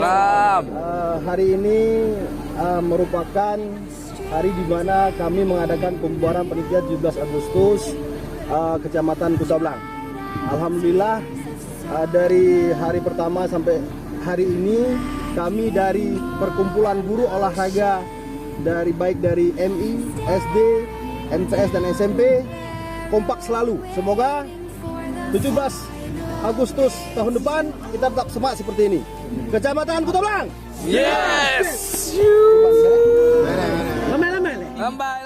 Salam. Hari ini merupakan hari di mana kami mengadakan pembubaran panitia 17 Agustus Kecamatan Kusablang. Alhamdulillah dari hari pertama sampai hari ini kami dari perkumpulan guru olahraga baik dari MI, SD, MTS dan SMP kompak selalu. Semoga 17 Agustus tahun depan kita tetap semangat seperti ini. Kecamatan Kusablang. Yes. Lambai-lambai. Lambai.